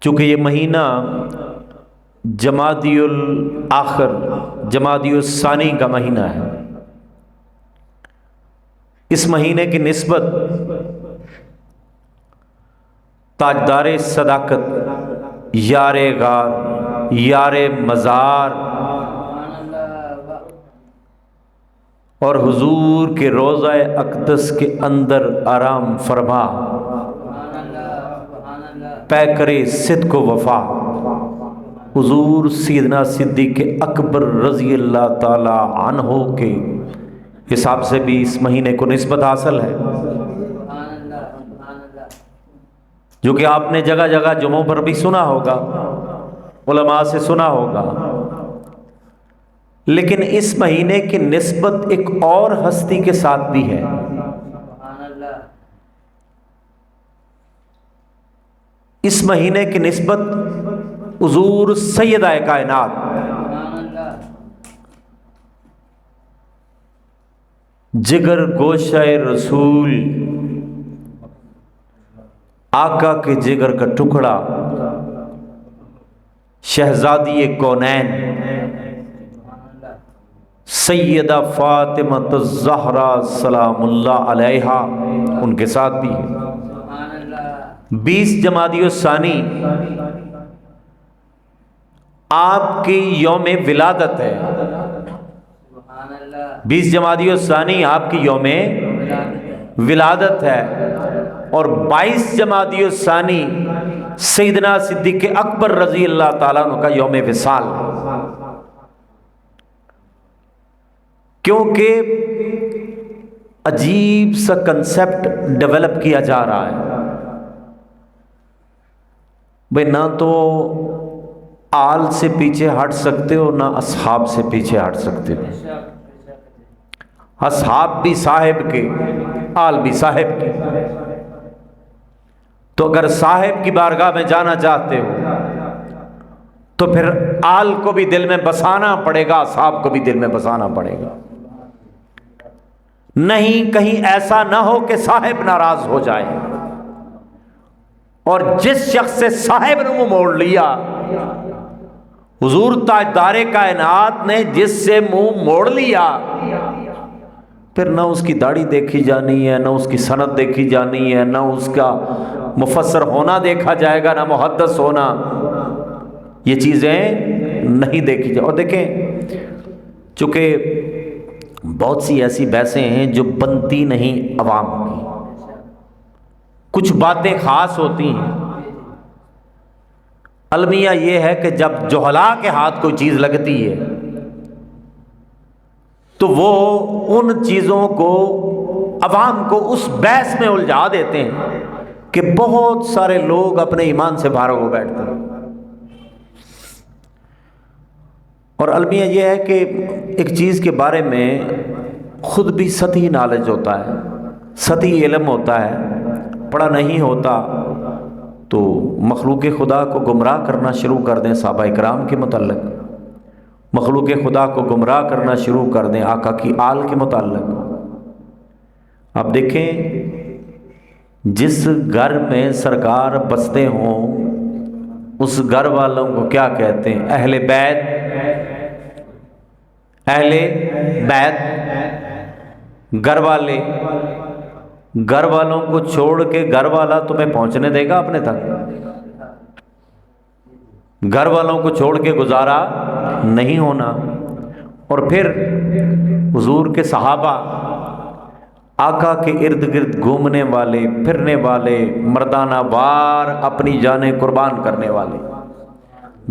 چونکہ یہ مہینہ جمادی الآخر جمادی الثانی کا مہینہ ہے، اس مہینے کی نسبت تاجدار صداقت، یار غار، یار مزار اور حضور کے روضہ اقدس کے اندر آرام فرما، پے کرے صدق و وفا، حضور سیدنا صدیق اکبر رضی اللہ تعالی عنہ کے حساب سے بھی اس مہینے کو نسبت حاصل ہے، جو کہ آپ نے جگہ جگہ جمعوں پر بھی سنا ہوگا، علماء سے سنا ہوگا۔ لیکن اس مہینے کی نسبت ایک اور ہستی کے ساتھ بھی ہے، اس مہینے کی نسبت حضور سیدہ کائنات جگر گوشہ رسول، آقا کے جگر کا ٹکڑا، شہزادی کونین سیدہ فاطمہ الزہرا سلام اللہ علیہا، ان کے ساتھ بھی ہے۔ 20 جمادی الثانی آپ کی یوم ولادت ہے، 20 جمادی الثانی آپ کی یوم ولادت ہے، اور 22 جمادی الثانی سیدنا صدیق اکبر رضی اللہ تعالیٰ عنہ کا یوم وصال ہے۔ کیونکہ عجیب سا کنسپٹ ڈیولپ کیا جا رہا ہے بھئی، نہ تو آل سے پیچھے ہٹ سکتے ہو، نہ اصحاب سے پیچھے ہٹ سکتے ہو، اصحاب بھی صاحب کے، آل بھی صاحب کے، تو اگر صاحب کی بارگاہ میں جانا چاہتے ہو تو پھر آل کو بھی دل میں بسانا پڑے گا، اصحاب کو بھی دل میں بسانا پڑے گا، نہیں کہیں ایسا نہ ہو کہ صاحب ناراض ہو جائے۔ اور جس شخص سے صاحب نے منہ موڑ لیا، حضور تاجدار کائنات نے جس سے منہ موڑ لیا، پھر نہ اس کی داڑھی دیکھی جانی ہے، نہ اس کی سند دیکھی جانی ہے، نہ اس کا مفسر ہونا دیکھا جائے گا، نہ محدث ہونا، یہ چیزیں نہیں دیکھی جائے۔ اور دیکھیں، چونکہ بہت سی ایسی بحثیں ہیں جو بنتی نہیں عوام کی، کچھ باتیں خاص ہوتی ہیں۔ المیہ یہ ہے کہ جب جہلاء کے ہاتھ کوئی چیز لگتی ہے تو وہ ان چیزوں کو عوام کو اس بحث میں الجھا دیتے ہیں کہ بہت سارے لوگ اپنے ایمان سے فارغ ہو بیٹھتے ہیں۔ اور المیہ یہ ہے کہ ایک چیز کے بارے میں خود بھی سطحی نالج ہوتا ہے، سطحی علم ہوتا ہے، پڑھا نہیں ہوتا تو مخلوق خدا کو گمراہ کرنا شروع کر دیں صحابہ کرام کے متعلق، مخلوق خدا کو گمراہ کرنا شروع کر دیں آقا کی آل کے متعلق۔ آپ دیکھیں، جس گھر میں سرکار بستے ہوں اس گھر والوں کو کیا کہتے ہیں؟ اہل بیت، اہل بیت، گھر والے۔ گھر والوں کو چھوڑ کے گھر والا تمہیں پہنچنے دے گا اپنے تک؟ گھر والوں کو چھوڑ کے گزارا نہیں ہونا۔ اور پھر حضور کے صحابہ، آقا کے ارد گرد گھومنے والے، پھرنے والے، مردانہ وار اپنی جانیں قربان کرنے والے،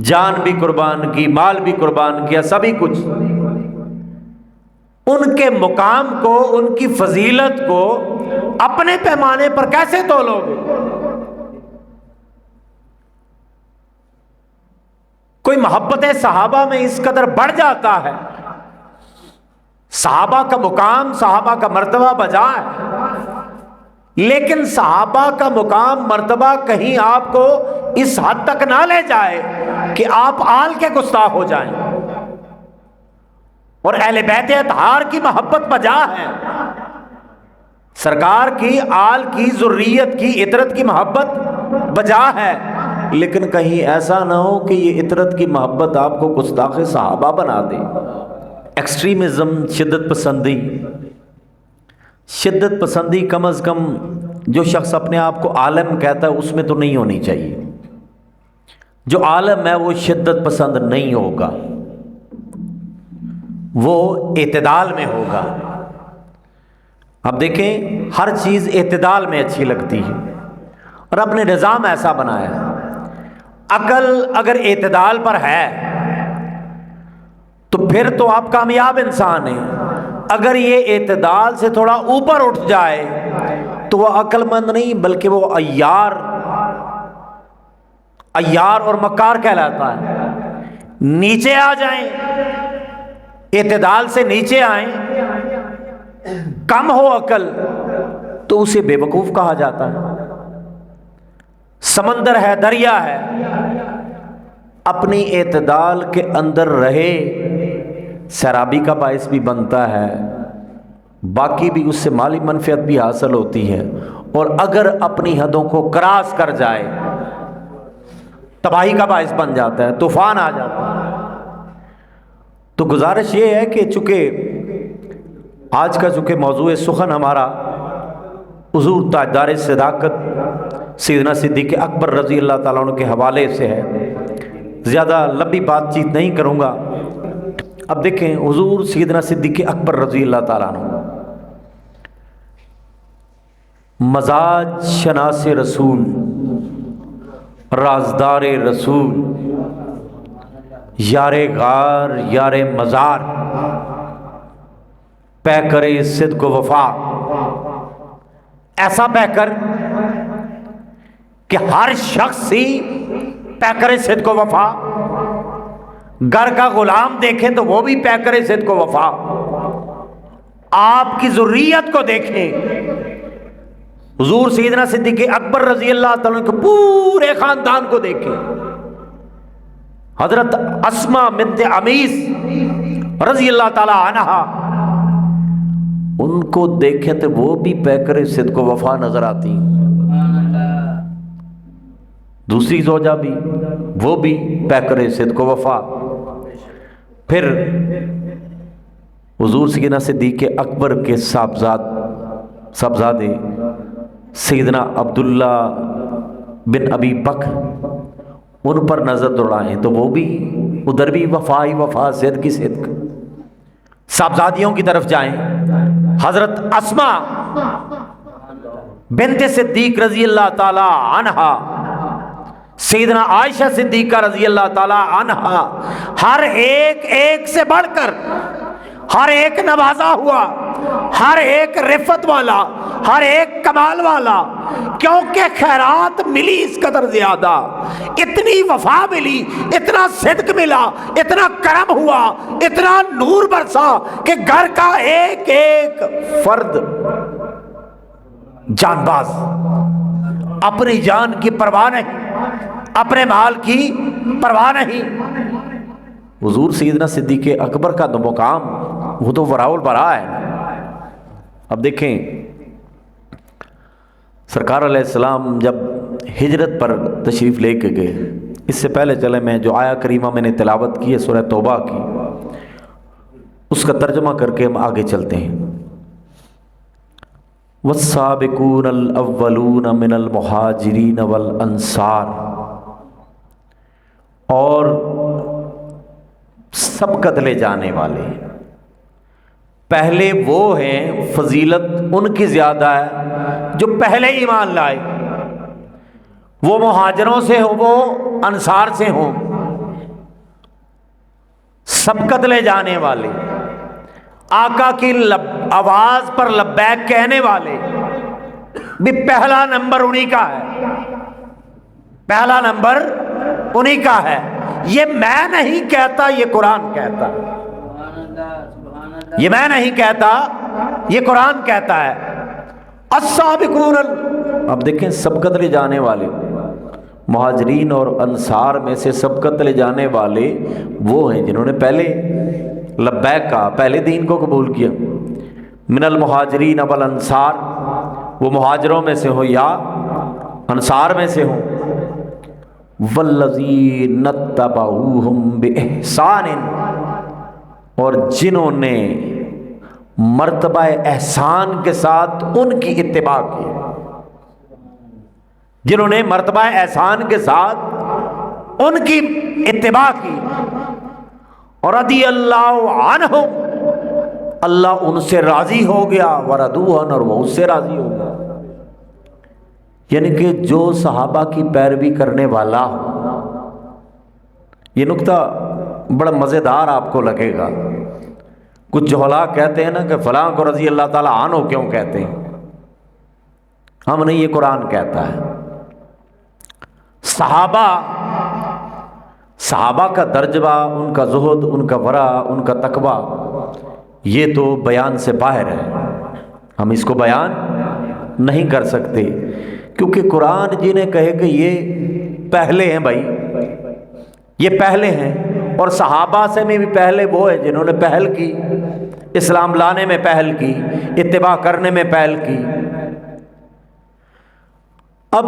جان بھی قربان کی، مال بھی قربان کیا، سبھی کچھ۔ ان کے مقام کو، ان کی فضیلت کو اپنے پیمانے پر کیسے تولو گے؟ کوئی محبت صحابہ میں اس قدر بڑھ جاتا ہے، صحابہ کا مقام، صحابہ کا مرتبہ بجا ہے، لیکن صحابہ کا مقام، مرتبہ کہیں آپ کو اس حد تک نہ لے جائے کہ آپ آل کے گستاخ ہو جائیں۔ اور اہل بیت اطہار کی محبت بجا ہے، سرکار کی آل کی ذریت کی عطرت کی محبت بجا ہے، لیکن کہیں ایسا نہ ہو کہ یہ اطرت کی محبت آپ کو گستاخ صحابہ بنا دے۔ ایکسٹریمزم، شدت پسندی کم از کم جو شخص اپنے آپ کو عالم کہتا ہے اس میں تو نہیں ہونی چاہیے۔ جو عالم ہے وہ شدت پسند نہیں ہوگا، وہ اعتدال میں ہوگا۔ اب دیکھیں، ہر چیز اعتدال میں اچھی لگتی ہے، اور اپنے نظام ایسا بنایا ہے۔ عقل اگر اعتدال پر ہے تو پھر تو آپ کامیاب انسان ہیں۔ اگر یہ اعتدال سے تھوڑا اوپر اٹھ جائے تو وہ عقل مند نہیں بلکہ وہ عیار اور مکار کہلاتا ہے۔ نیچے آ جائیں، اعتدال سے نیچے آئیں، کم ہو عقل تو اسے بے وقوف کہا جاتا ہے۔ سمندر ہے، دریا ہے، اپنی اعتدال کے اندر رہے، سیرابی کا باعث بھی بنتا ہے، باقی بھی اس سے مالی منفعت بھی حاصل ہوتی ہے، اور اگر اپنی حدوں کو کراس کر جائے تباہی کا باعث بن جاتا ہے، طوفان آ جاتا ہے۔ تو گزارش یہ ہے کہ آج کا چونکہ موضوع سخن ہمارا حضور تاجدار صداقت سیدنا صدیق اکبر رضی اللہ تعالیٰ عنہ کے حوالے سے ہے، زیادہ لمبی بات چیت نہیں کروں گا۔ اب دیکھیں، حضور سیدنا صدیق اکبر رضی اللہ تعالیٰ عنہ مزاج شناس رسول، رازدار رسول، یار غار یار مزار، پیکر صدق و وفا، ایسا پیکر کہ ہر شخص ہی پیکر صدق و وفا، گھر کا غلام دیکھیں تو وہ بھی پیکر صدق و وفا، آپ کی ذریت کو دیکھیں، حضور سیدنا صدیق اکبر رضی اللہ تعالیٰ کے پورے خاندان کو دیکھیں، حضرت اسماء بنت عمیس رضی اللہ تعالی عنہا، ان کو دیکھیں تو وہ بھی پیکر صدق و وفا نظر آتی، دوسری زوجہ بھی، وہ بھی پیکر صدق و وفا۔ پھر حضور سیدنا صدیق اکبر کے صاحبزادے سیدنا عبداللہ بن ابی بکر، ان پر نظر دوڑائیں تو وہ بھی ادھر بھی وفا ہی وفا، صدق کی صدق۔ صاحبزادیوں کی طرف جائیں، حضرت اسماء بنت صدیق رضی اللہ تعالی عنہا، سیدنا عائشہ صدیقہ رضی اللہ تعالی عنہا، ہر ایک سے بڑھ کر ہر ایک نوازا ہوا، ہر ایک رفت والا، ہر ایک کمال والا، کیونکہ خیرات ملی اس قدر زیادہ، اتنی وفا ملی، اتنا صدق ملا، اتنا کرم ہوا، اتنا نور برسا کہ گھر کا ایک ایک فرد جان باز، اپنی جان کی پرواہ نہیں، اپنے مال کی پرواہ نہیں۔ حضور سیدنا صدیق اکبر کا مقام وہ تو وراء البراء ہے۔ اب دیکھیں، سرکار علیہ السلام جب ہجرت پر تشریف لے کے گئے، اس سے پہلے چلے میں جو آیا کریمہ میں نے تلاوت کی ہے سورہ توبہ کی، اس کا ترجمہ کر کے ہم آگے چلتے ہیں۔ والسابقون الاولون من المہاجرین والانصار، اور سبقت لے جانے والے پہلے وہ ہیں، فضیلت ان کی زیادہ ہے جو پہلے ایمان لائے، وہ مہاجروں سے ہو، وہ انصار سے ہوں، سبقت لے جانے والے، آقا کی آواز پر لبیک کہنے والے بھی پہلا نمبر انہی کا ہے، پہلا نمبر انہی کا ہے۔ یہ میں نہیں کہتا، یہ قرآن کہتا، یہ میں نہیں کہتا، یہ قرآن کہتا ہے۔ السابقون، اب دیکھیں سبقت لے جانے والے، مہاجرین اور انصار میں سے سبقت لے جانے والے وہ ہیں جنہوں نے پہلے لبیک کہا، پہلے دین کو قبول کیا۔ من المہاجرین والانصار، وہ مہاجروں میں سے ہو یا انصار میں سے ہو۔ والذین اتبعوہم بإحسان، اور جنہوں نے مرتبہ احسان کے ساتھ ان کی اتباع کی، جنہوں نے مرتبہ احسان کے ساتھ ان کی اتباع کی، اور رضی اللہ عنہم، اللہ ان سے راضی ہو گیا، ورضوا عنہ، اور وہ اس سے راضی ہو گیا۔ یعنی کہ جو صحابہ کی پیروی کرنے والا ہو، یہ نکتہ بڑا مزیدار آپ کو لگے گا۔ کچھ جہلا کہتے ہیں نا کہ فلاں کو رضی اللہ تعالیٰ عنہ کیوں کہتے ہیں، ہم نہیں، یہ قرآن کہتا ہے۔ صحابہ کا درجہ، ان کا زہد، ان کا ورع، ان کا تقویٰ، یہ تو بیان سے باہر ہے، ہم اس کو بیان نہیں کر سکتے، کیونکہ قرآن جنہیں کہے کہ یہ پہلے ہیں، بھائی یہ پہلے ہیں، اور صحابہ سے میں بھی پہلے وہ ہے جنہوں نے پہل کی، اسلام لانے میں پہل کی، اتباع کرنے میں پہل کی۔ اب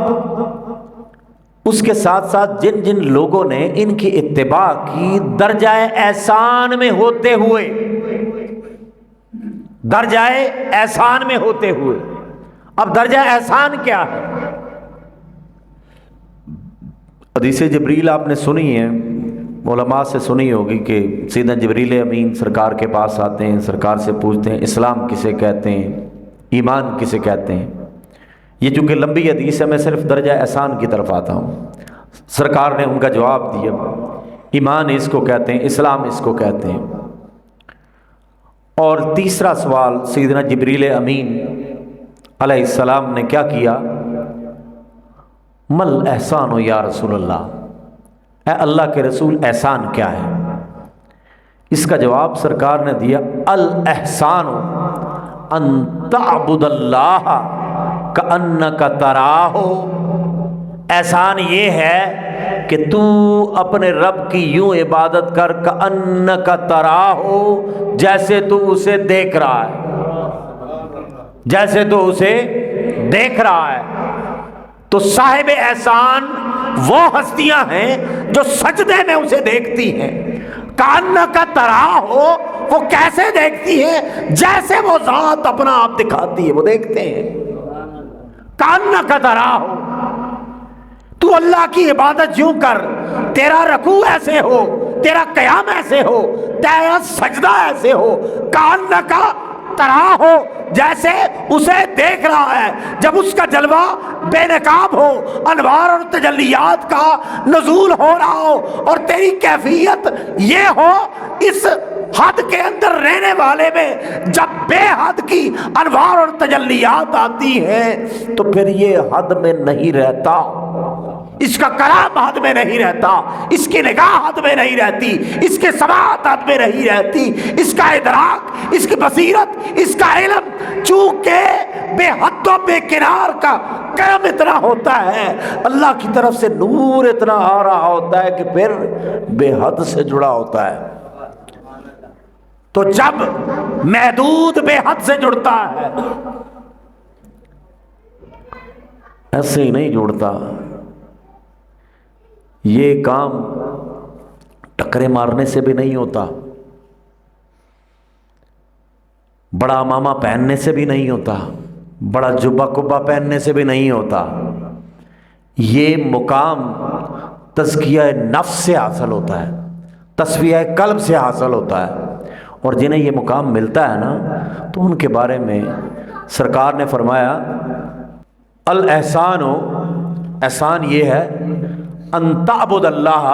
اس کے ساتھ ساتھ جن جن لوگوں نے ان کی اتباع کی درجہ احسان میں ہوتے ہوئے، درجہ احسان میں ہوتے ہوئے، اب درجہ احسان کیا ہے؟ حدیث جبریل آپ نے سنی ہے، علماء سے سنی ہوگی کہ سیدنا جبریل امین سرکار کے پاس آتے ہیں، سرکار سے پوچھتے ہیں اسلام کسے کہتے ہیں، ایمان کسے کہتے ہیں۔ یہ چونکہ لمبی حدیث ہے، میں صرف درجہ احسان کی طرف آتا ہوں۔ سرکار نے ان کا جواب دیا، ایمان اس کو کہتے ہیں، اسلام اس کو کہتے ہیں۔ اور تیسرا سوال سیدنا جبریل امین علیہ السلام نے کیا کیا؟ مل احسان ہو یا رسول اللہ، اے اللہ کے رسول احسان کیا ہے؟ اس کا جواب سرکار نے دیا، الاحسان ان تعبد اللہ کأنک تراہ، احسان یہ ہے کہ تو اپنے رب کی یوں عبادت کر، کأنک تراہ، جیسے تو اسے دیکھ رہا ہے، جیسے تو اسے دیکھ رہا ہے۔ تو صاحب احسان وہ ہستیاں ہیں جو سجدے میں اسے دیکھتی ہیں۔ کأنک تراہ، وہ کیسے دیکھتی ہے؟ جیسے وہ ذات اپنا آپ دکھاتی ہے، وہ دیکھتے ہیں۔ کأنک تراہ، تو اللہ کی عبادت یوں کر، تیرا رکوع ایسے ہو، تیرا قیام ایسے ہو، تیرا سجدہ ایسے ہو، کأنک تراہ ہو، جیسے اسے دیکھ رہا ہے۔ جب اس کا جلوہ بے نقاب ہو، انوار اور تجلیات کا نزول ہو رہا ہو، اور تیری کیفیت یہ ہو، اس حد کے اندر رہنے والے میں جب بے حد کی انوار اور تجلیات آتی ہیں تو پھر یہ حد میں نہیں رہتا، اس کا کلام حد میں نہیں رہتا، اس کی نگاہ حد میں نہیں رہتی، اس کے سماعت حد میں نہیں رہتی، اس کا ادراک، اس کی بصیرت، اس کا علم چونکہ بے حد و بے کنار کا کرم اتنا ہوتا ہے، اللہ کی طرف سے نور اتنا آ رہا ہوتا ہے کہ پھر بے حد سے جڑا ہوتا ہے۔ تو جب محدود بے حد سے جڑتا ہے، ایسے ہی نہیں جڑتا، یہ کام ٹکرے مارنے سے بھی نہیں ہوتا، بڑا امامہ پہننے سے بھی نہیں ہوتا، بڑا جبہ کبہ پہننے سے بھی نہیں ہوتا۔ یہ مقام تزکیہ نفس سے حاصل ہوتا ہے، تصفیہ قلب سے حاصل ہوتا ہے۔ اور جنہیں یہ مقام ملتا ہے نا، تو ان کے بارے میں سرکار نے فرمایا، الاحسان، احسان یہ ہے، ان تعبد اللہ،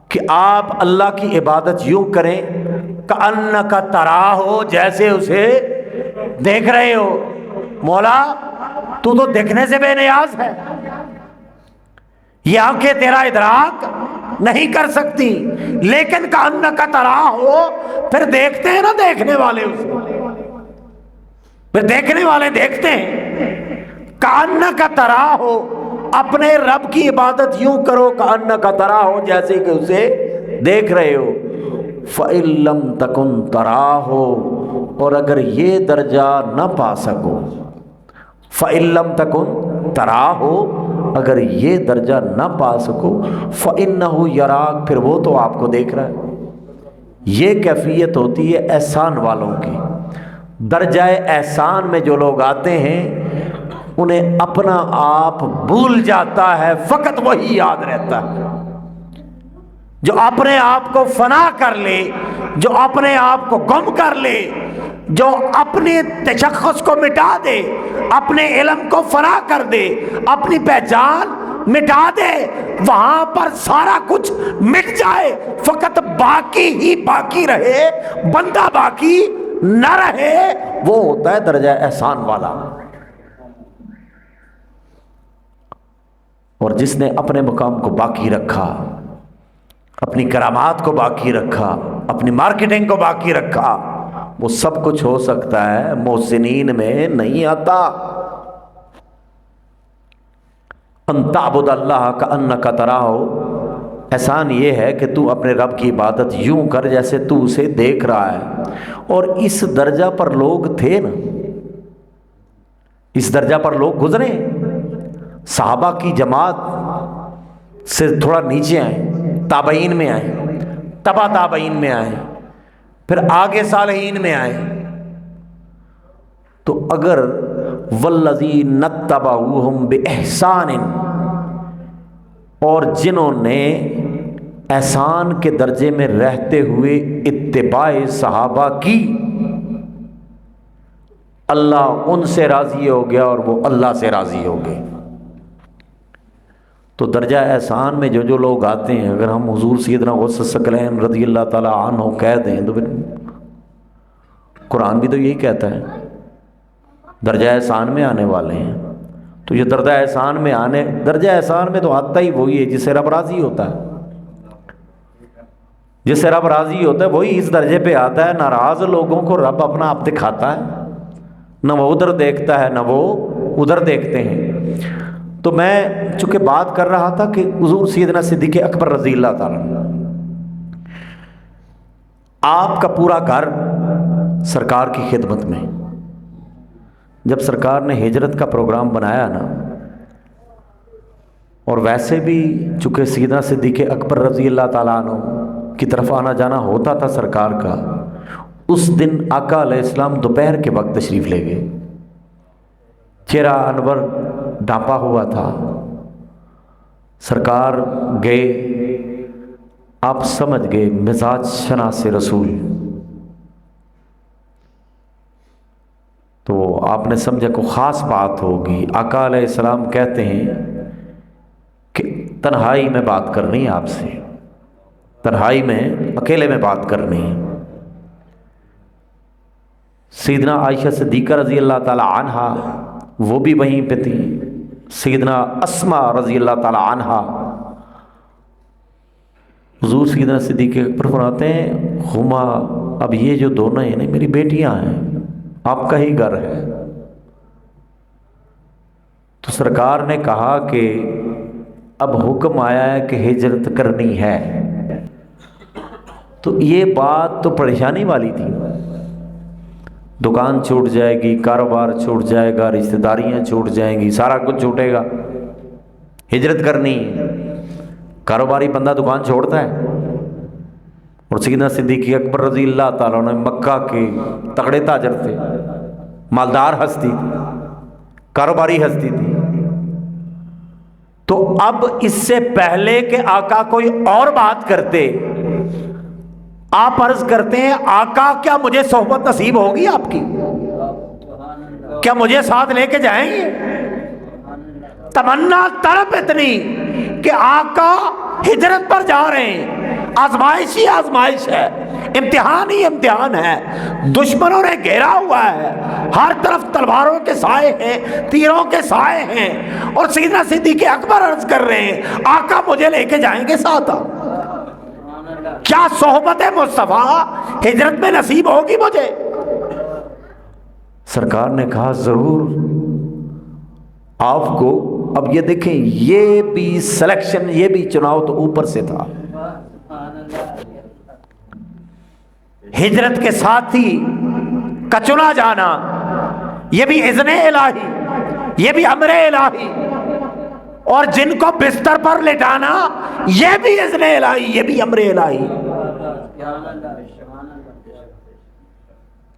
کہ آپ اللہ کی عبادت یوں کریں، کأنک تراہ، جیسے اسے دیکھ رہے ہو۔ مولا تو دیکھنے سے بے نیاز ہے، یہ آنکھیں تیرا ادراک نہیں کر سکتی، لیکن کأنک تراہ، پھر دیکھتے ہیں نا دیکھنے والے اسے، پھر دیکھنے والے دیکھتے ہیں۔ کأنک تراہ، اپنے رب کی عبادت یوں کرو، کأنک تراہ، جیسے کہ اسے دیکھ رہے ہو۔ فَإِن لَّمْ تَكُن تَرَاهُ، اور اگر یہ درجہ نہ پا سکو، فَإِن لَّمْ تَكُن ترا ہو، اگر یہ درجہ نہ پا سکو فَإِنَّهُ يَرَاكَ، پھر وہ تو آپ کو دیکھ رہا ہے۔ یہ کیفیت ہوتی ہے احسان والوں کی۔ درجہ احسان میں جو لوگ آتے ہیں انہیں اپنا آپ بھول جاتا ہے، فقط وہی یاد رہتا ہے۔ جو اپنے آپ کو فنا کر لے، جو اپنے آپ کو گم کر لے، جو اپنے تشخص کو مٹا دے، اپنے علم کو فنا کر دے، اپنی پہچان مٹا دے، وہاں پر سارا کچھ مٹ جائے، فقط باقی ہی باقی رہے، بندہ باقی نہ رہے، وہ ہوتا ہے درجہ احسان والا۔ اور جس نے اپنے مقام کو باقی رکھا، اپنی کرامات کو باقی رکھا، اپنی مارکیٹنگ کو باقی رکھا، وہ سب کچھ ہو سکتا ہے، محسنین میں نہیں آتا۔ ان تعبد اللہ کأنک تراہ، احسان یہ ہے کہ تو اپنے رب کی عبادت یوں کر جیسے تو اسے دیکھ رہا ہے۔ اور اس درجہ پر لوگ تھے نا، اس درجہ پر لوگ گزرے، صحابہ کی جماعت سے تھوڑا نیچے آئے، تابعین میں آئے، تبا تابعین میں آئے، پھر آگے صالحین میں آئے۔ تو اگر والذین اتبعوہم بإحسان، اور جنہوں نے احسان کے درجے میں رہتے ہوئے اتباع صحابہ کی، اللہ ان سے راضی ہو گیا اور وہ اللہ سے راضی ہو گئے۔ تو درجہ احسان میں جو لوگ آتے ہیں، اگر ہم حضور سیدنا غوث الثقلین رضی اللہ تعالیٰ عنہ کہہ دیں تو پھر قرآن بھی تو یہی کہتا ہے درجہ احسان میں آنے والے ہیں۔ تو یہ درجہ احسان میں تو آتا ہی وہی ہے جس سے رب راضی ہوتا ہے، جس سے رب راضی ہوتا ہے وہی اس درجے پہ آتا ہے۔ ناراض لوگوں کو رب اپنا آپ دکھاتا ہے، نہ وہ ادھر دیکھتا ہے نہ وہ ادھر دیکھتے ہیں۔ تو میں چونکہ بات کر رہا تھا کہ حضور سیدنا صدیق اکبر رضی اللہ تعالیٰ، آپ کا پورا گھر سرکار کی خدمت میں، جب سرکار نے ہجرت کا پروگرام بنایا نا، اور ویسے بھی چونکہ سیدنا صدیق اکبر رضی اللہ تعالیٰ عنہ کی طرف آنا جانا ہوتا تھا سرکار کا، اس دن آقا علیہ السلام دوپہر کے وقت تشریف لے گئے، چہرہ انور ڈھانپا ہوا تھا، سرکار گئے، آپ سمجھ گئے مزاج شناس رسول، تو آپ نے سمجھا کوئی خاص بات ہوگی۔ آقا علیہ السلام کہتے ہیں کہ تنہائی میں بات کرنی ہے آپ سے، تنہائی میں اکیلے میں بات کرنی ہے۔ سیدنا عائشہ صدیقہ رضی اللہ تعالی عنہا وہ بھی وہیں پہ تھی، سیدنا اسماء رضی اللہ تعالی عنہا۔ حضور سیدنا صدیق اکبر فرماتے ہیں ہما، اب یہ جو دونوں ہیں میری بیٹیاں ہیں، آپ کا ہی گھر ہے۔ تو سرکار نے کہا کہ اب حکم آیا ہے کہ ہجرت کرنی ہے۔ تو یہ بات تو پریشانی والی تھی، دکان چھوٹ جائے گی، کاروبار چھوٹ جائے گا، رشتہ داریاں چھوٹ جائیں گی، سارا کچھ چھوٹے گا، ہجرت کرنی ہے۔ کاروباری بندہ دکان چھوڑتا ہے، اور سیدنا صدیق اکبر رضی اللہ تعالیٰ نے مکہ کے تگڑے تاجر تھے، مالدار ہستی تھی، کاروباری ہستی تھی۔ تو اب اس سے پہلے کہ آقا کوئی اور بات کرتے، آپ عرض کرتے ہیں آقا کیا مجھے صحبت نصیب ہوگی آپ کی؟ کیا مجھے ساتھ لے کے جائیں گے؟ تمنا طرف اتنی کہ آقا ہجرت پر جا رہے ہیں، آزمائش ہی آزمائش ہے، امتحان ہی امتحان ہے، دشمنوں نے گھیرا ہوا ہے، ہر طرف تلواروں کے سائے ہیں، تیروں کے سائے ہیں، اور سیدنا صدیق اکبر عرض کر رہے ہیں آقا مجھے لے کے جائیں گے ساتھ؟ کیا صحبت مصطفیٰ ہجرت میں نصیب ہوگی مجھے؟ سرکار نے کہا ضرور آپ کو۔ اب یہ دیکھیں یہ بھی سلیکشن، یہ بھی چناؤ تو اوپر سے تھا، ہجرت کے ساتھی کا چنا جانا یہ بھی اذن الہی، یہ بھی امر الہی، اور جن کو بستر پر لٹانا یہ بھی اذن الہی، یہ بھی امر الہی۔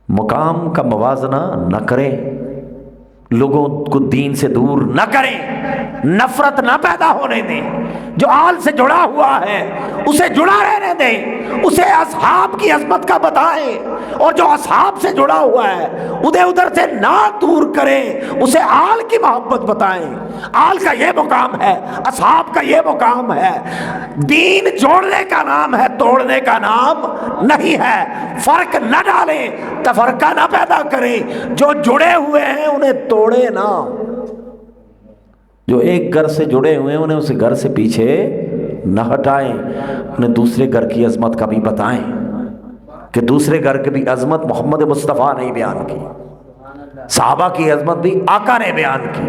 مقام کا موازنہ نہ کریں، لوگوں کو دین سے دور نہ کریں، نفرت نہ پیدا ہونے دیں۔ جو آل سے جڑا ہوا ہے اسے جڑا رہنے دیں، اسے اصحاب کی عظمت کا بتائیں، اور جو اصحاب سے جڑا ہوا ہے ادھر ادھر سے نہ دور کریں، اسے آل کی محبت بتائیں۔ آل کا یہ مقام ہے، اصحاب کا یہ مقام ہے۔ دین جوڑنے کا نام ہے، توڑنے کا نام نہیں ہے۔ فرق نہ ڈالیں، تفرقہ نہ پیدا کریں۔ جو جڑے ہوئے ہیں انہیں توڑے نہ، جو ایک گھر سے جڑے ہوئے ہیں انہیں اس گھر سے پیچھے نہ ہٹائیں، انہیں دوسرے گھر کی عظمت کا بھی بتائیں کہ دوسرے گھر کی بھی عظمت محمد مصطفیٰ نے بیان کی، صحابہ کی عظمت بھی آقا نے بیان کی،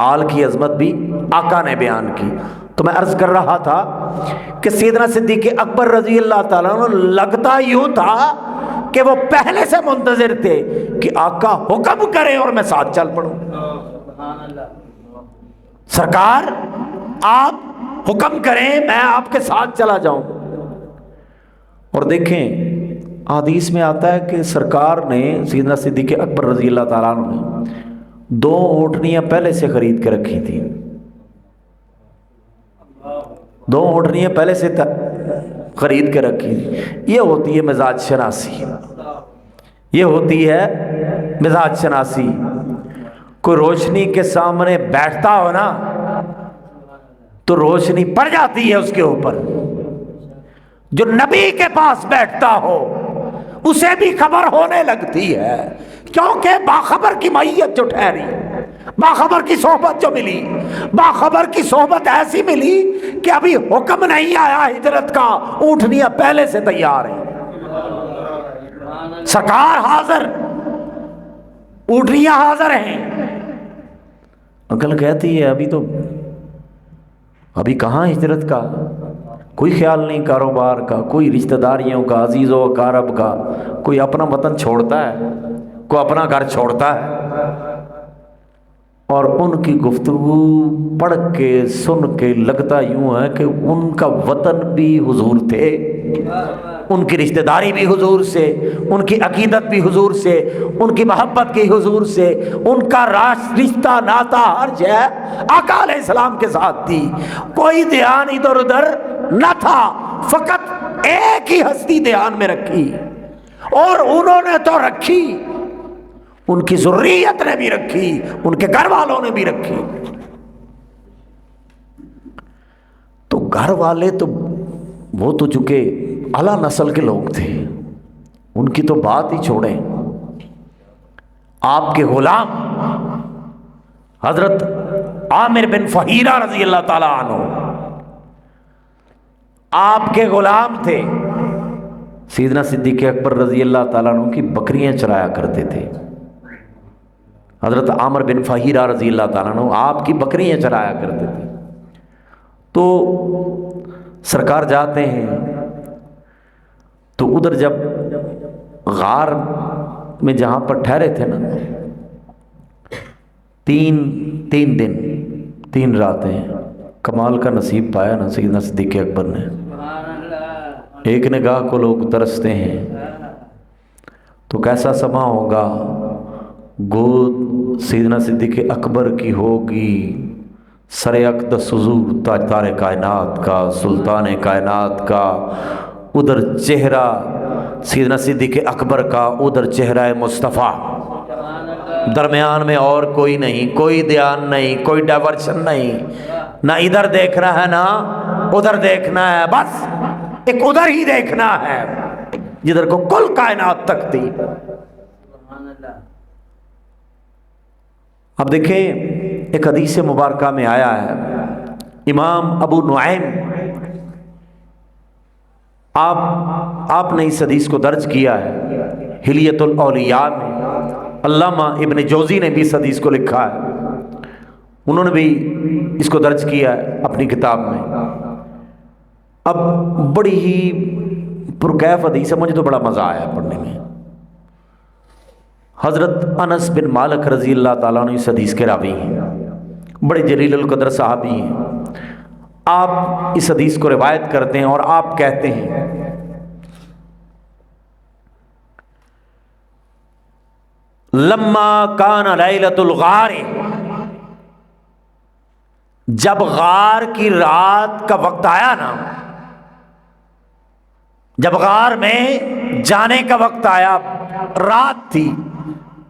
آل کی عظمت بھی آقا نے بیان کی۔ تو میں عرض کر رہا تھا کہ سیدنا صدیق اکبر رضی اللہ تعالیٰ عنہ لگتا یوں تھا کہ وہ پہلے سے منتظر تھے کہ آقا حکم کرے اور میں ساتھ چل پڑوں۔ سرکار آپ حکم کریں، میں آپ کے ساتھ چلا جاؤں۔ اور دیکھیں حدیث میں آتا ہے کہ سرکار نے، سیدنا صدیق اکبر رضی اللہ تعالیٰ عنہ نے 2 اونٹنیاں پہلے سے خرید کے رکھی تھیں، 2 اونٹنیاں پہلے سے خرید کے رکھی تھی۔ یہ ہوتی ہے مزاج شناسی، یہ ہوتی ہے مزاج شناسی۔ کوئی روشنی کے سامنے بیٹھتا ہو نا تو روشنی پڑ جاتی ہے اس کے اوپر، جو نبی کے پاس بیٹھتا ہو اسے بھی خبر ہونے لگتی ہے، کیونکہ باخبر کی معیت جو ٹھہری، باخبر کی صحبت جو ملی، باخبر کی صحبت ایسی ملی کہ ابھی حکم نہیں آیا ہجرت کا، اونٹنیاں پہلے سے تیار ہیں، سرکار حاضر، اونٹنیاں حاضر ہیں۔ عقل کہتی ہے ابھی کہاں ہجرت کا، کوئی خیال نہیں کاروبار کا، کوئی رشتہ داریوں کا، عزیز و اقارب کا، کوئی اپنا وطن چھوڑتا ہے، کوئی اپنا گھر چھوڑتا ہے۔ اور ان کی گفتگو پڑھ کے سن کے لگتا یوں ہے کہ ان کا وطن بھی حضور تھے، ان کی رشتہ داری بھی حضور سے، ان کی عقیدت بھی حضور سے، ان کی محبت بھی حضور سے، ان کا رشتہ ناتا ہر شے آقا علیہ السلام کے ساتھ تھی۔ کوئی دھیان ادھر ادھر نہ تھا، فقط ایک ہی ہستی دھیان میں رکھی، اور انہوں نے تو رکھی، ان کی ذریت نے بھی رکھی، ان کے گھر والوں نے بھی رکھی۔ تو گھر والے تو وہ تو چونکہ اعلیٰ نسل کے لوگ تھے، ان کی تو بات ہی چھوڑیں۔ آپ کے غلام حضرت عامر بن فہیرہ رضی اللہ تعالی عنہ آپ کے غلام تھے، سیدنا صدیق اکبر رضی اللہ تعالیٰ عنہ کی بکریاں چرایا کرتے تھے۔ حضرت عامر بن فہیرہ رضی اللہ تعالیٰ عنہ آپ کی بکریاں چرایا کرتے تھے۔ تو سرکار جاتے ہیں تو ادھر جب غار میں جہاں پر ٹھہرے تھے نا، 3 دن 3 راتیں کمال کا نصیب پایا نا سیدنا صدیق اکبر نے۔ ایک نگاہ کو لوگ ترستے ہیں تو کیسا سما ہوگا، گود سیدنا صدیق اکبر کی ہوگی، سر اقدس حضور تاجدار کائنات کا، سلطان کائنات کا، ادھر چہرہ سیدنا صدیق اکبر کا، ادھر چہرہ مصطفیٰ، درمیان میں اور کوئی نہیں، کوئی دھیان نہیں، کوئی ڈائیورشن نہیں، نہ ادھر دیکھنا ہے نہ ادھر دیکھنا ہے، بس ایک ادھر ہی دیکھنا ہے جدھر کو کل کائنات تک تھی۔ اب دیکھیں ایک حدیث مبارکہ میں آیا ہے، امام ابو نعیم آپ نے اس حدیث کو درج کیا ہے حلیۃ الاولیاء میں، علامہ ابن جوزی نے بھی اس حدیث کو لکھا ہے، انہوں نے بھی اس کو درج کیا ہے اپنی کتاب میں۔ اب بڑی ہی پرکیف حدیث ہے، مجھے تو بڑا مزہ آیا پڑھنے میں۔ حضرت انس بن مالک رضی اللہ تعالیٰ عنہ اس حدیث کے راوی ہیں، بڑے جلیل القدر صحابی ہیں۔ آپ اس حدیث کو روایت کرتے ہیں اور آپ کہتے ہیں لما کان لیلۃ الغار، جب غار کی رات کا وقت آیا نا، جب غار میں جانے کا وقت آیا، رات تھی،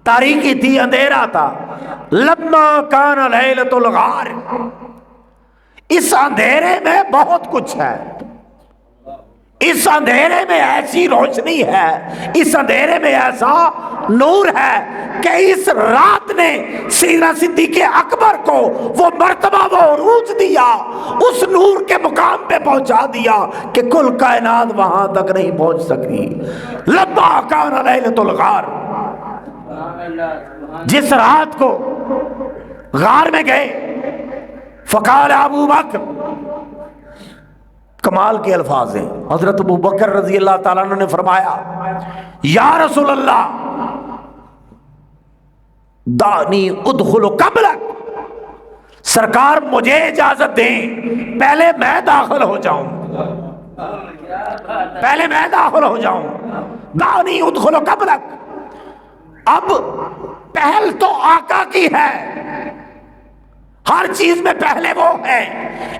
تاریکی تھی، اندھیرا تھا، لما کان لیلۃ الغار، اس اندھیرے میں بہت کچھ ہے، اس اندھیرے میں ایسی روشنی ہے، اس اندھیرے میں ایسا نور ہے کہ اس رات نے سیدنا صدیق اکبر کو وہ مرتبہ، وہ عروج دیا، اس نور کے مقام پہ پہنچا دیا کہ کل کائنات وہاں تک نہیں پہنچ سکی۔ لما کان لیلۃ الغار، جس رات کو غار میں گئے، فقال ابو بکر، کمال کے الفاظ ہیں، حضرت ابو بکر رضی اللہ تعالیٰ عنہ نے فرمایا یا رسول اللہ دانی ادخل قبلک، سرکار مجھے اجازت دیں پہلے میں داخل ہو جاؤں، پہلے میں داخل ہو جاؤں، دانی ادخل قبلک۔ اب پہل تو آقا کی ہے، ہر چیز میں پہلے وہ ہے،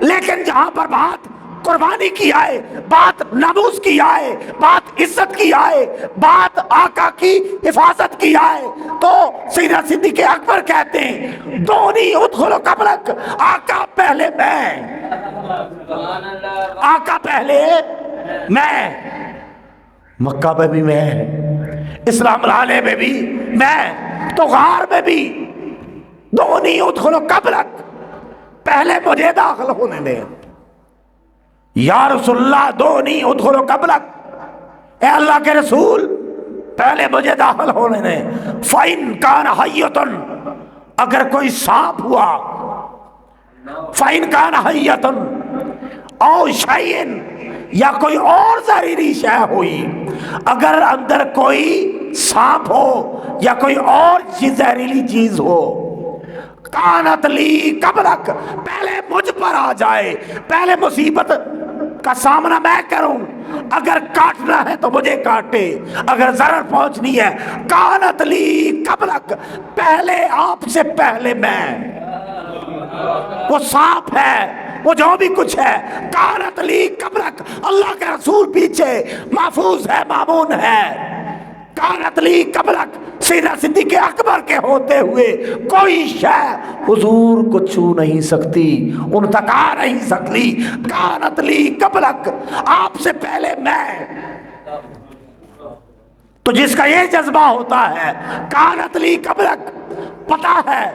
لیکن جہاں پر بات قربانی کی آئے، بات ناموس کی آئے، بات عزت کی آئے، بات آقا کی حفاظت کی آئے، تو سیدنا صدیق اکبر کہتے ہیں دونی ادخل قبلک، آقا پہلے میں، آقا پہلے میں، مکہ میں بھی میں، اسلام لانے میں بھی میں، تو غار میں بھی دونی ادخل قبلک، پہلے مجھے داخل ہونے دیں۔ یا رسول اللہ دونی ادخل قبلک، اے اللہ کے رسول پہلے مجھے داخل ہونے دیں۔ فَإِن كَانَ حَيَّةٌ، اگر کوئی سانپ ہوا، فَإِن كَانَ حَيَّةٌ أَوْ شَيْءٍ، یا کوئی اور زہریلی شے ہوئی، اگر اندر کوئی سانپ ہو یا کوئی اور زہریلی چیز ہو، کانت لی قبلک، پہلے مجھ پر آ جائے، پہلے مصیبت کا سامنا میں کروں، اگر کاٹنا ہے تو مجھے کاٹے، اگر ضرر پہنچنی ہے، کانت لی قبلک، پہلے آپ سے پہلے میں، وہ سانپ ہے، وہ جو بھی کچھ ہے، کانت لی قبلک، اللہ کے رسول پیچھے محفوظ ہے، مامون ہے، کانت لی قبلک، سیدنا صدیق اکبر کے ہوتے ہوئے کوئی شے حضور کو چھو نہیں سکتی، ان تک آ نہیں سکتی، کانت لی قبلک، آپ سے پہلے میں۔ تو جس کا یہ جذبہ ہوتا ہے کانت لی قبلک، پتہ ہے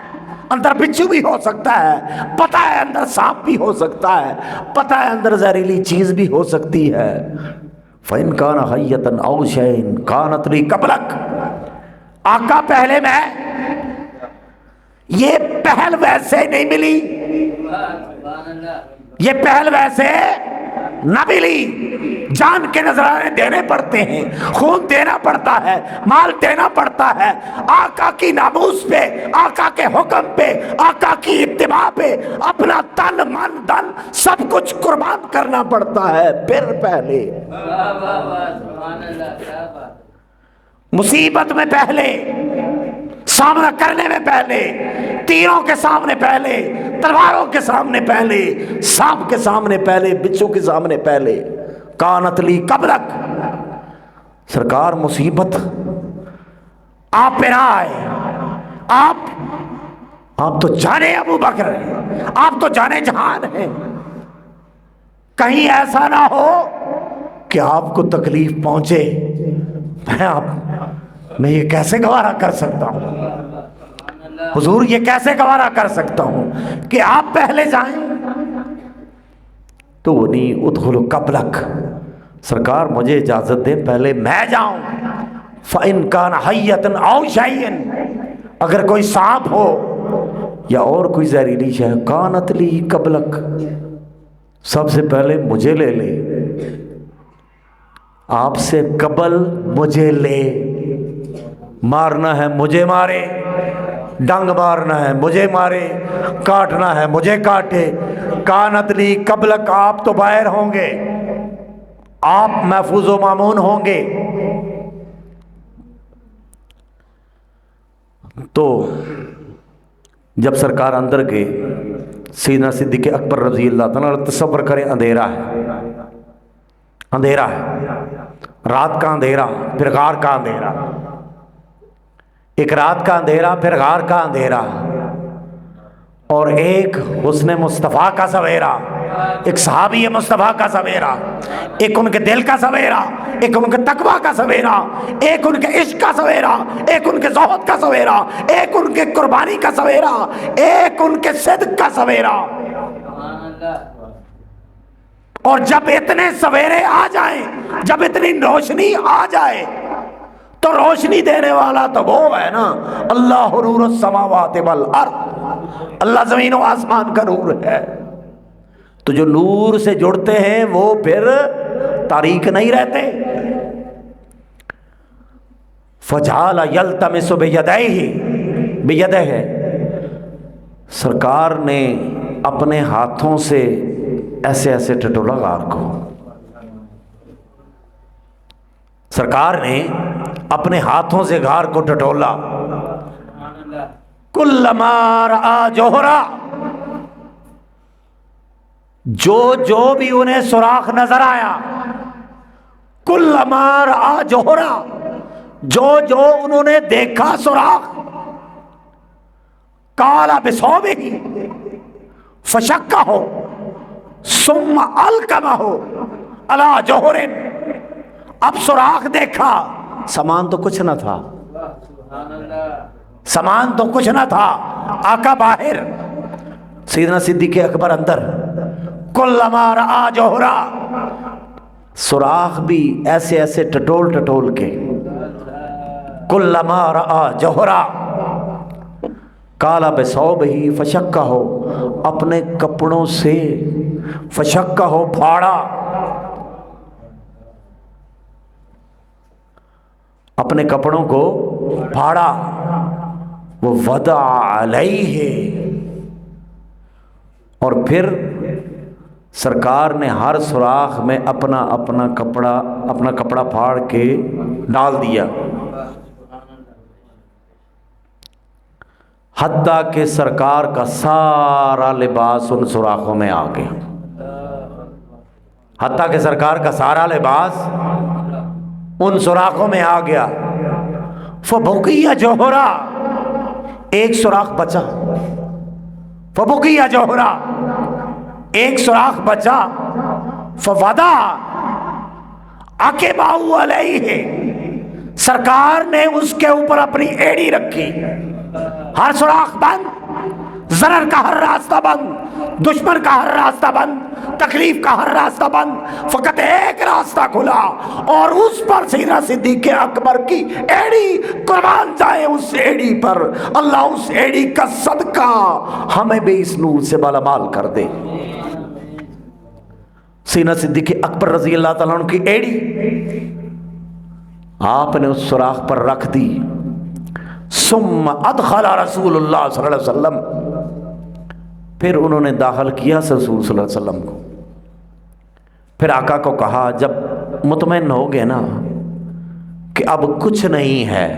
اندر بچھو بھی ہو سکتا ہے، پتہ ہے اندر سانپ بھی ہو سکتا ہے، پتہ ہے اندر زہریلی چیز بھی ہو سکتی ہے، فَإِن كَانَ حَيَّةً أَوْ شَيْءٍ كَانَتْ لِي قَبْلَكَ، آقا پہلے میں۔ یہ پہل ویسے نہیں ملی، یہ پہل ویسے نہ ملی، جان کے نذرانے دینے پڑتے ہیں، خون دینا پڑتا ہے، مال دینا پڑتا ہے، آقا کی ناموس پہ، آقا کے حکم پہ، آقا کی اتباع پہ اپنا تن من دن سب کچھ قربان کرنا پڑتا ہے، پھر پہلے مصیبت میں پہلے، سامنا کرنے میں پہلے، تیروں کے سامنے پہلے، تلواروں کے سامنے پہلے، سانپ کے سامنے پہلے، بچھو کے سامنے پہلے، کانت لی قبلک، سرکار مصیبت آپ پہ نہ آئے، آپ تو جانے ابو بکر ہیں، آپ تو جانے جہان ہیں، کہیں ایسا نہ ہو کہ آپ کو تکلیف پہنچے، میں یہ کیسے گوارا کر سکتا ہوں حضور، یہ کیسے گوارا کر سکتا ہوں کہ آپ پہلے جائیں؟ تو نہیں ادخل قبلک، سرکار مجھے اجازت دیں پہلے میں جاؤں۔ فَإِن كَانَ حَيَّةً أَوْ شَيْءٍ، اگر کوئی سانپ ہو یا اور کوئی زہریلی شے، کانت لی قبلک، سب سے پہلے مجھے لے لے، آپ سے قبل مجھے لے، مارنا ہے مجھے مارے، ڈنگ مارنا ہے مجھے مارے، کاٹنا ہے مجھے کاٹے، کانت لی قبلک، آپ تو باہر ہوں گے، آپ محفوظ و مامون ہوں گے۔ تو جب سرکار اندر گئے، سیدنا صدیق اکبر رضی اللہ تعالیٰ، تصور کریں اندھیرا ہے، اندھیرا ہے، رات کا اندھیرا، پھر غار کا اندھیرا، ایک رات کا اندھیرا پھر غار کا اندھیرا، اور ایک حسن مصطفیٰ کا سویرا، ایک صحابی مصطفیٰ کا سویرا، ایک ان کے دل کا سویرا، ایک ان کے تقویٰ کا سویرا، ایک ان کے عشق کا سویرا، ایک ان کے زہد کا سویرا، ایک ان کے قربانی کا سویرا، ایک ان کے صدق کا سویرا۔ اور جب اتنے سویرے آ جائیں، جب اتنی روشنی آ جائے، تو روشنی دینے والا تو وہ ہے نا، اللہ نور السماوات والارض، اللہ زمین و آسمان کا نور ہے۔ تو جو نور سے جڑتے ہیں وہ پھر تاریک نہیں رہتے۔ فجعل یلتمس بیدہ، سرکار نے اپنے ہاتھوں سے ایسے ایسے ٹٹولا غار کو، سرکار نے اپنے ہاتھوں سے غار کو ٹٹولا۔ کلما رأى جوہرا، جو بھی انہیں سوراخ نظر آیا، کلما رأى جوہرا، جو انہوں نے دیکھا سوراخ، قال بصوبہ فشکہ ثم القمہ علی جوہر، اب سوراخ دیکھا، سامان تو کچھ نہ تھا، سامان تو کچھ نہ تھا، آقا باہر، سیدنا صدیق اکبر اندر۔ کلما رأى جوہرا، سوراخ بھی ایسے ایسے ٹٹول ٹٹول کے، کلما رأى جوہرا قال بثوبہ فشکہ، اپنے کپڑوں سے فشکہ پھاڑا، اپنے کپڑوں کو پھاڑا، وہ وضع علیہ، اور پھر سرکار نے ہر سوراخ میں اپنا کپڑا پھاڑ کے ڈال دیا، حتیٰ کہ سرکار کا سارا لباس ان سوراخوں میں آ گیا، حتیٰ کہ سرکار کا سارا لباس ان سوراخوں میں آ گیا۔ فبقی جوہرا، ایک سوراخ بچا، فبقی جوہرا، ایک سوراخ بچا، فوضع عقبہ علیہ، سرکار نے اس کے اوپر اپنی ایڑی رکھی، ہر سوراخ بند، ضرر کا ہر راستہ بند، دشمن کا ہر راستہ بند، تکلیف کا ہر راستہ بند، فقط ایک راستہ کھلا، اور اس پر سیدنا صدیق اکبر کی ایڑی، قربان جائے اس ایڑی پر، اللہ اس ایڑی کا صدقہ ہمیں بھی اس نور سے بالا مال کر دے۔ سیدنا صدیق اکبر رضی اللہ تعالیٰ عنہ کی ایڑی آپ نے اس سوراخ پر رکھ دی۔ ثم ادخل رسول اللہ صلی اللہ علیہ وسلم، پھر انہوں نے داخل کیا رسول صلی اللہ علیہ وسلم کو، پھر آقا کو کہا، جب مطمئن ہو گئے نا کہ اب کچھ نہیں ہے،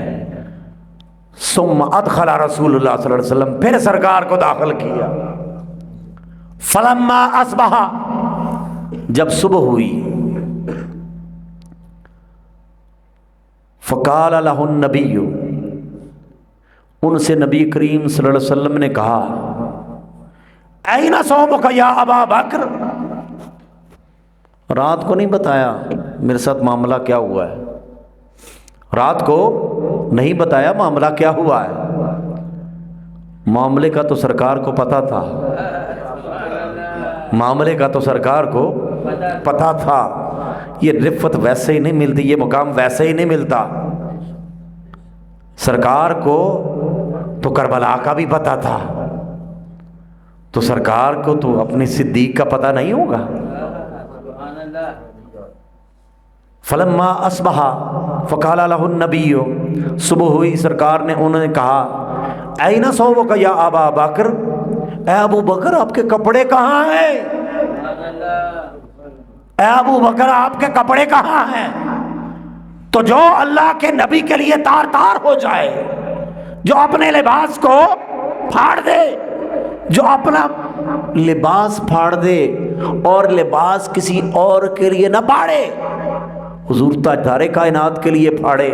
ثم ادخل رسول اللہ صلی اللہ علیہ وسلم، پھر سرکار کو داخل کیا۔ فلما اصبح، جب صبح ہوئی، فقال له النبی، ان سے نبی کریم صلی اللہ علیہ وسلم نے کہا، این صومک یا ابا بکر، رات کو نہیں بتایا میرے ساتھ معاملہ کیا ہوا ہے، رات کو نہیں بتایا معاملہ کیا ہوا ہے، معاملے کا تو سرکار کو پتا تھا، معاملے کا تو سرکار کو پتا تھا، یہ رفت ویسے ہی نہیں ملتی، یہ مقام ویسے ہی نہیں ملتا، سرکار کو تو کربلا کا بھی پتا تھا، تو سرکار کو تو اپنے صدیق کا پتہ نہیں ہوگا۔ فلما اصبح فقال له النبی، صبح ہوئی سرکار نے انہوں نے کہا این ثوبک یا ابا بکر، اے ابو بکر آپ کے کپڑے کہاں ہیں؟ اے ابو بکر آپ کے کپڑے کہاں ہیں؟ تو جو اللہ کے نبی کے لیے تار تار ہو جائے، جو اپنے لباس کو پھاڑ دے، جو اپنا لباس پھاڑ دے اور لباس کسی اور کے لیے نہ پھاڑے، حضور تاجدار کائنات کے لیے پھاڑے،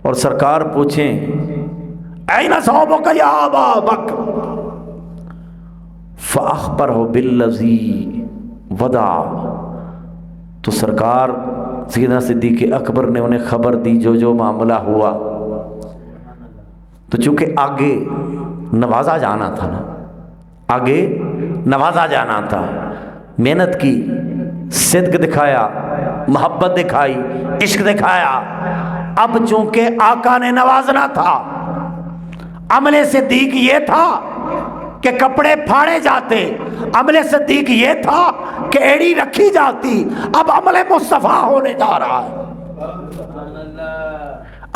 اور سرکار پوچھیں این ثوبک یا ابا بکر فاخبرہ بالذی وضع، تو سرکار سیدنا صدیق اکبر نے انہیں خبر دی جو معاملہ ہوا۔ تو چونکہ آگے نوازا جانا تھا نا، آگے نوازا جانا تھا، محنت کی، صدق دکھایا، محبت دکھائی، عشق دکھایا، اب چونکہ آقا نے نوازنا تھا، عمل صدیق یہ تھا کہ کپڑے پھاڑے جاتے، عمل صدیق یہ تھا کہ ایڑی رکھی جاتی، اب عمل مصطفیٰ ہونے جا رہا ہے،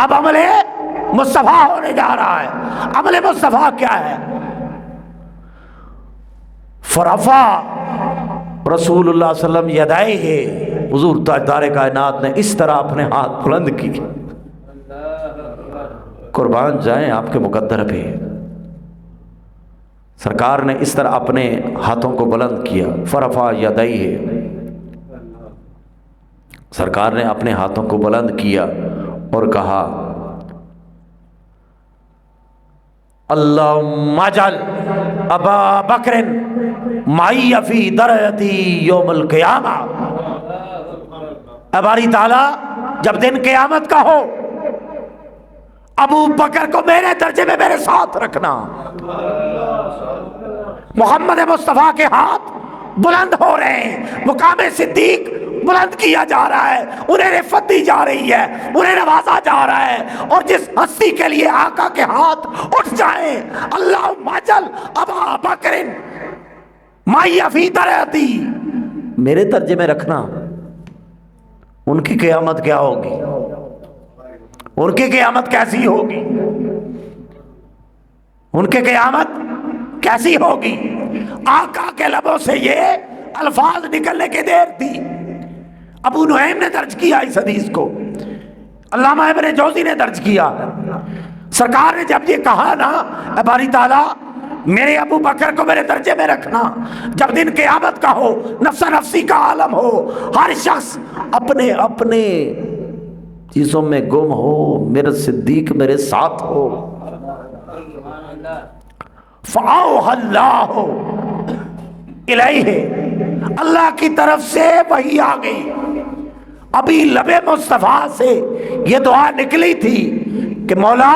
اب عمل مصطفیٰ ہونے جا رہا ہے۔ عمل مصطفیٰ کیا ہے؟ فرفع رسول اللہ صلی اللہ علیہ وسلم یدائہ، حضور تاجدار کائنات نے اس طرح اپنے ہاتھ بلند کی، قربان جائیں آپ کے مقدر پہ، سرکار نے اس طرح اپنے ہاتھوں کو بلند کیا، فرفع یدائہ، سرکار نے اپنے ہاتھوں کو بلند کیا اور کہا اللہم اجعل ابا بکر معی فی درجتی یوم القیامہ، اے باری تعالیٰ جب دن قیامت کا ہو ابو بکر کو میرے درجے میں میرے ساتھ رکھنا۔ محمد مصطفیٰ کے ہاتھ بلند ہو رہے ہیں، مقام صدیق بلند کیا جا رہا ہے، انہیں رفعت دی جا رہی ہے، انہیں نوازا جا رہا ہے، اور جس ہستی کے لیے آقا کے ہاتھ اٹھ جائیں، اللہم اجعل ابا بکر معی فی درجتی، میرے درجے میں رکھنا، ان کی قیامت کیا ہوگی؟ ان کی قیامت کیسی ہوگی؟ ان کی قیامت کیسی ہوگی؟ آقا کے لبوں سے یہ الفاظ نکلنے کی دیر تھی۔ ابو نعیم نے درج کیا اس حدیث کو، علامہ ابن جوزی نے درج کیا، سرکار نے جب یہ کہا نا اے باری تعالیٰ میرے ابو بکر کو میرے درجے میں رکھنا، جب دن قیامت کا ہو، نفس نفسی کا عالم ہو، ہر شخص اپنے اپنے چیزوں میں گم ہو، میرے صدیق میرے ساتھ ہو، فَأَوْحَى اللَّهُ إِلَيْهِ، اللہ کی طرف سے وحی آ گئی، ابھی لب مصطفیٰ سے یہ دعا نکلی تھی کہ مولا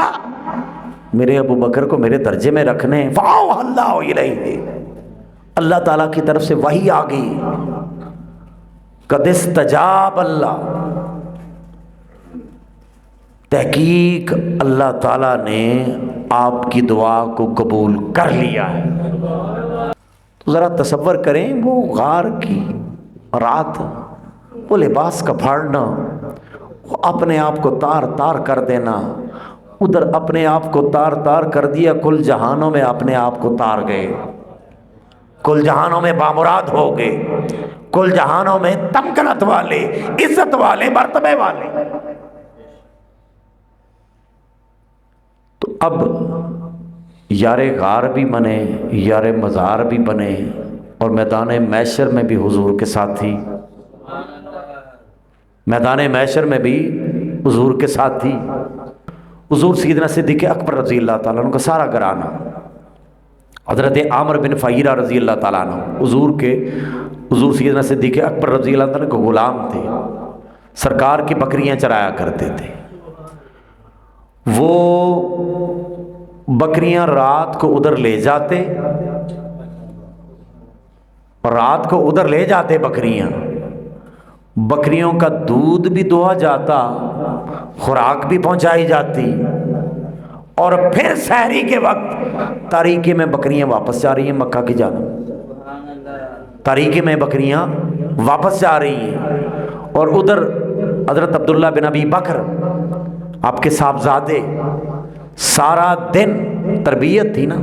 میرے ابو بکر کو میرے درجے میں رکھنے، فَأَوْحَى اللَّهُ إِلَيْهِ، اللہ تعالیٰ کی طرف سے وحی آ گئی، قَدِ اسْتَجَابَ اللَّهُ، تحقیق اللہ تعالیٰ نے آپ کی دعا کو قبول کر لیا ہے۔ تو ذرا تصور کریں وہ غار کی رات، وہ لباس کا پھاڑنا، وہ اپنے آپ کو تار تار کر دینا، ادھر اپنے آپ کو تار تار کر دیا، کل جہانوں میں اپنے آپ کو تار گئے، کل جہانوں میں بامراد ہو گئے، کل جہانوں میں تمکنت والے، عزت والے، مرتبے والے۔ تو اب یار غار بھی بنے، یار مزار بھی بنے، اور میدان محشر میں بھی حضور کے ساتھی، میدان محشر میں بھی حضور کے ساتھی، حضور سیدنا صدیق اکبر رضی اللہ تعالیٰ عنہ کا سارا گھرانہ، حضرت عامر بن فہیرہ رضی اللہ تعالیٰ عنہ حضور سیدنا صدیق اکبر رضی اللہ تعالیٰ کو غلام تھے، سرکار کی بکریاں چرایا کرتے تھے، وہ بکریاں رات کو ادھر لے جاتے، اور رات کو ادھر لے جاتے بکریوں کا دودھ بھی دہا جاتا، خوراک بھی پہنچائی جاتی، اور پھر سحری کے وقت تاریکی میں بکریاں واپس جا رہی ہیں مکہ کی جانب، تاریکی میں بکریاں واپس جا رہی ہیں، اور ادھر حضرت عبداللہ بن ابی بکر آپ کے صاحبزادے سارا دن تربیت تھی نا،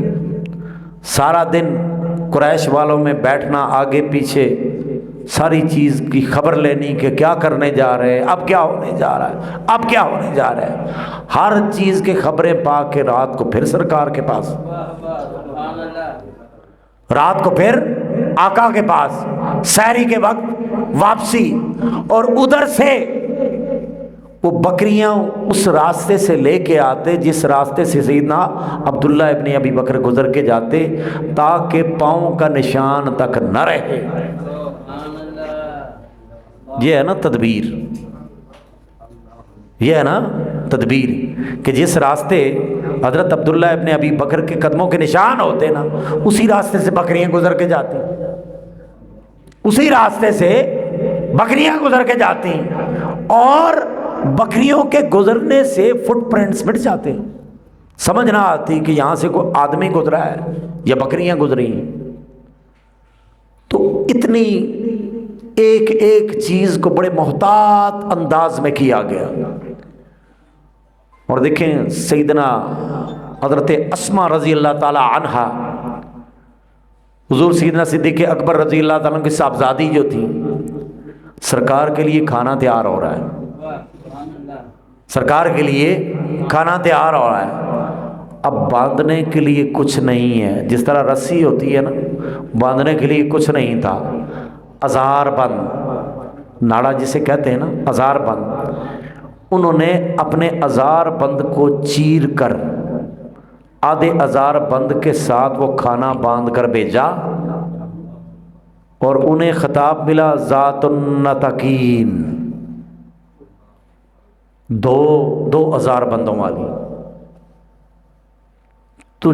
سارا دن قریش والوں میں بیٹھنا، آگے پیچھے ساری چیز کی خبر لینی کہ کیا کرنے جا رہے ہیں، اب کیا ہونے جا رہا ہے، اب کیا ہونے جا رہا ہے، ہر چیز کی خبریں پا کے رات کو پھر سرکار کے پاس، رات کو پھر آقا کے پاس، سحری کے وقت واپسی، اور ادھر سے وہ بکریاں اس راستے سے لے کے آتے جس راستے سے سیدنا عبداللہ ابن ابی بکر گزر کے جاتے، تاکہ پاؤں کا نشان تک نہ رہے۔ یہ ہے نا تدبیر، یہ ہے نا تدبیر کہ جس راستے حضرت عبداللہ ابن ابی بکر کے قدموں کے نشان ہوتے نا، اسی راستے سے بکریاں گزر کے جاتی، اسی راستے سے بکریاں گزر کے جاتی، اور بکریوں کے گزرنے سے فٹ پرنٹس مٹ جاتے، سمجھ نہ آتی کہ یہاں سے کوئی آدمی گزرا ہے یا بکریاں گزری ہیں۔ تو اتنی ایک ایک چیز کو بڑے محتاط انداز میں کیا گیا۔ اور دیکھیں سیدنا حضرت اسماء رضی اللہ تعالی عنہا، حضور سیدنا صدیق اکبر رضی اللہ تعالیٰ عنہ کی صاحبزادی جو تھی، سرکار کے لیے کھانا تیار ہو رہا ہے، سرکار کے لیے کھانا تیار ہو رہا ہے، اب باندھنے کے لیے کچھ نہیں ہے، جس طرح رسی ہوتی ہے نا، باندھنے کے لیے کچھ نہیں تھا، ازار بند، ناڑا جسے کہتے ہیں نا، ازار بند، انہوں نے اپنے ازار بند کو چیر کر آدھے ازار بند کے ساتھ وہ کھانا باندھ کر بھیجا، اور انہیں خطاب ملا ذات النطاقین، دو ازار بندوں والی۔ تو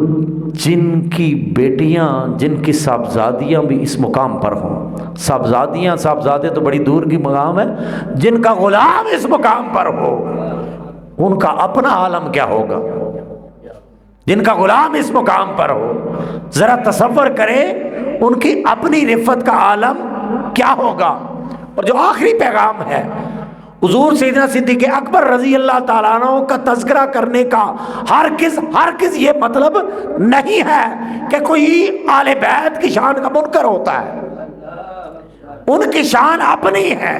جن کی بیٹیاں، جن کی صاحبزادیاں بھی اس مقام پر ہوں، صاحبزادیاں صاحبزادے تو بڑی دور کی مقام ہے، جن کا غلام اس مقام پر ہو، ان کا اپنا عالم کیا ہوگا، جن کا غلام اس مقام پر ہو، ذرا تصور کرے ان کی اپنی رفت کا عالم کیا ہوگا۔ اور جو آخری پیغام ہے حضور سیدنا صدیق اکبر رضی اللہ تعالیٰ عنہ کا تذکرہ کرنے کا ہرگز یہ مطلب نہیں ہے کہ کوئی آل بیت کی شان کا منکر ہوتا ہے، ان کی شان اپنی ہے،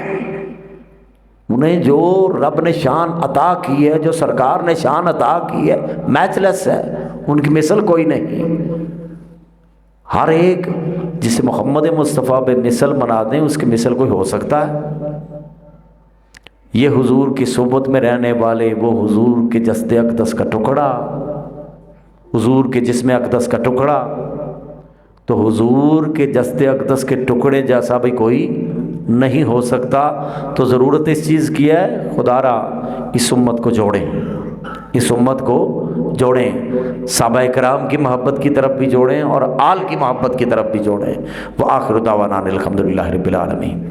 انہیں جو رب نے شان عطا کی ہے، جو سرکار نے شان عطا کی ہے، میچ لیس ہے، ان کی مثل کوئی نہیں۔ ہر ایک جسے محمد مصطفیٰ بن مثل بنا دیں، اس کی مثل کوئی ہو سکتا ہے؟ یہ حضور کی صحبت میں رہنے والے، وہ حضور کے جسد اقدس کا ٹکڑا، حضور کے جسم اقدس کا ٹکڑا، تو حضور کے جسد اقدس کے ٹکڑے جیسا بھی کوئی نہیں ہو سکتا۔ تو ضرورت اس چیز کی ہے، خدا را اس امت کو جوڑیں، اس امت کو جوڑیں، صحابہ کرام کی محبت کی طرف بھی جوڑیں اور آل کی محبت کی طرف بھی جوڑیں۔ وآخر دعوانا الحمدللہ رب العالمین۔